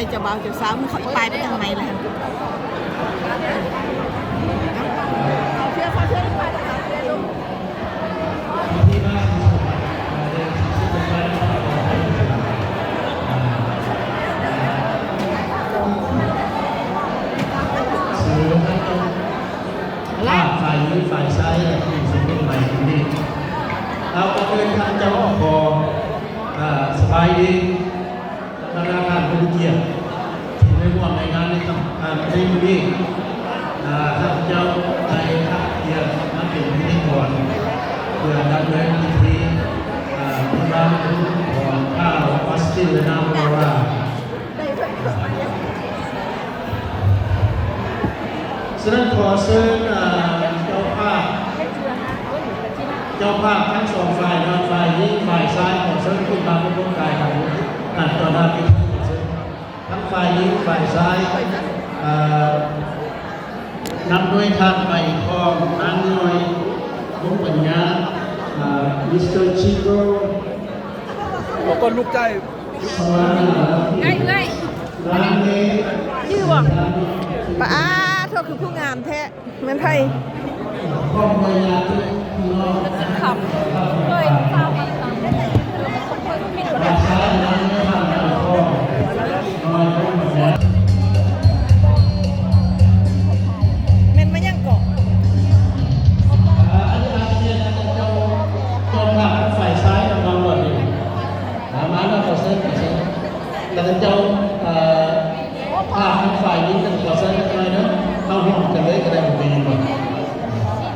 เจ้าบ่าวเจ้าสาวมันเขาไปทางไหนล่ะเชื่อเขาเชื่อไปทางไหนลูกฝ่ายนี้ฝ่ายซ้ายที่สิ่งที่ใหม่นี้เราก็เป็นทางเจ้าออกสบายดีธนาคารเป็นเกียรติที่ได้ร่วมในงานในที่นี้ท่านเจ้าในทัพเกียรติมาเป็นพิธีกรเพื่อดำเนินพิธีพระราชของข้าววัสติลนามว่าฉะนั้นขอเชิญเจ้าภาพทั้งสองฝ่ายนะฝ่ายนี้ฝ่ายซ้ายขอเชิญขึ้นมาพบกายของต่อหน้าพิธีทั้งฝ่ายนี้ฝ่ายซ้ายนำด้วยท่านไปคล้องนางน้อยมุปัญญามิสเตอร์ชิโร่บอกก่อนลูกใจไงร้านนี้ชื่อว่าป้าเธอคือผู้งามแท้เหมือนไทยข้องพยาธิน้องขับเคยทราบมาตอนนี้ฝ่ายซ้ายนำด้วยท่านไปคล้องน้อยมุปัญญาเม่นมายังเกาะอันนี้เจ้าภาพฝ่ายซ้ายนำหมดเลยมาแล้วขอเชิญแล้วเจ้าภาพทั้งฝ่ายนี้ทั้งขอเชิญกันเลยนะเอาห่วงกันเลยก็ได้ผมเป็นยังไง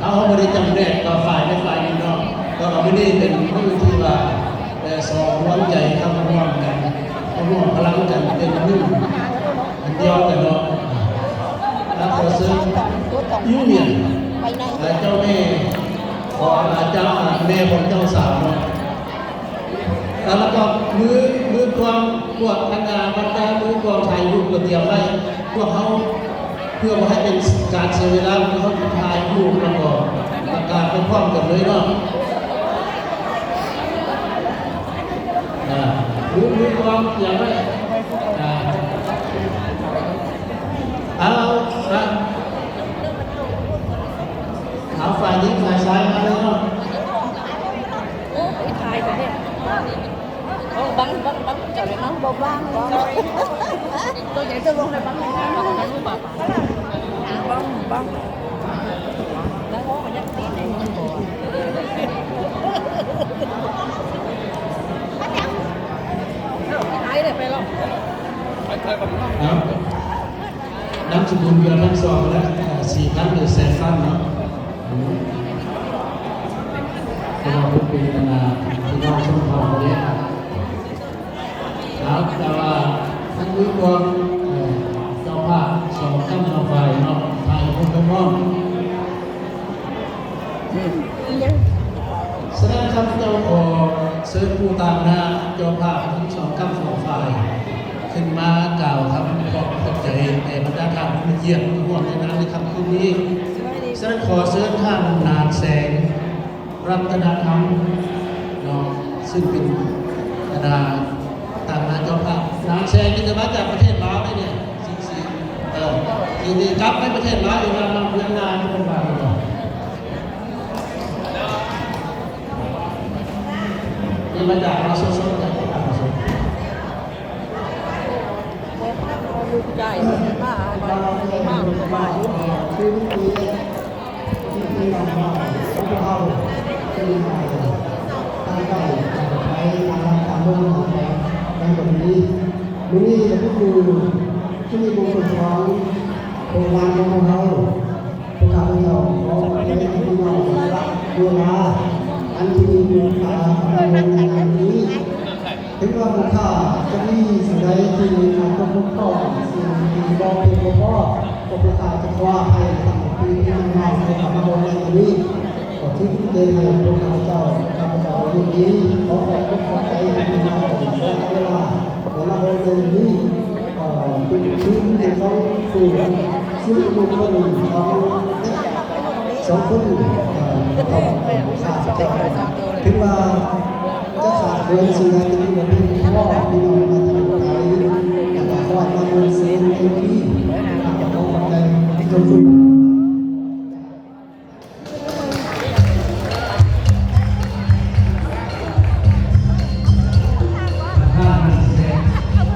เอาไม่ได้จำแนกต่อฝ่ายไม่ฝ่ายนี้เนาะก็เราไม่ได้เป็นผู้ที่ว่าสองร่วมใจทำร่วมกันร่วมพลังกันเป็นหนึ่งเดียวกันเนาะแล้วขอเชิญยูเนียนและเจ้าแม่ขอเจ้าแม่ของเจ้าสาวเนาะแล้วก็มือกวางพวกทางงานบรรดามือกวางไทยรูปกระเทียมไว้พวกเขาเพื่อให้เป็นการเสียเวลาเขาถ่ายรูปแล้วก็ประกาศไปพร้อมกันเลยเนาะมือกวางอย่างไรเอาฝ่ายนี้ฝ่ายซ้ายมาเลยเนาะถ่ายไปเนี่ยbắn trời nó bông vang tôi nhảy tôi luôn này bắn này nó còn đánh bạc bắn nó ngó mà nhắc tí này ai đây phải khôngน้ำสกุลเรือทั้งสองและสี่ครั้งหรือแสนครั้งเนาะเราเป็นที่น้องชมพรเนี่ยครับแต่ว่าท่านผู้ชมเจ้าภาพสองท่านเราฝ่ายเนาะถ่ายคนละม่อมแสดงคำเจ้าขอเชิญผู้ตามหน้าเจ้าภาพทั้งสองท่านสองฝ่ายขึ้นมากล่าวทำขอบขอบใจในบรรดาท่านผู้เยี่ยมร่วมในงานในค่ำคืนนี้แสดงขอเชิญท่านนานแสงรัตนธรรมเนาะซึ่งเป็นคณะตามนาเจ้าภาพนางแซงนี่จะมาจากประเทศลาวเนี่ยทีกลับไปประเทศลาวอยู่งานมาเพื่อนงานที่เป็นบ้านเรานี่มาจากมาสดๆจากที่บ้านเราลูกใจมากมากมากคือที่เราเอาคือตั้งใจไปตามเรื่องของในแบบนี้มื้อนี้ก็คือที่มีบุญคุณของโรงงานของเราพวกเราเขาในที่เรารับดูแลอันที่มีโรงงานนี้ถึงว่าบุคคลจะมีสิ่งใดที่การควบคุมต้องสิ่งที่บอกเป็นบ่ก็บุคคลจะว่าให้ทำปีที่มันมาในคำโรงงานนี้ก็ที่เดินให้พวกเราเจ้าข้าพเจ้าอยู่นี้ขอขอบคุณขอใจที่มาเวลาโรงงานนี้เป็นชื่อที่เขาสู่ชื่อบุคคลเขาสองคนขาดถึงว่าจะขาดเงินสิ่งใดที่มันเป็นข้อที่เรามาทำไทยแต่ว่าข้อมา ลงทุน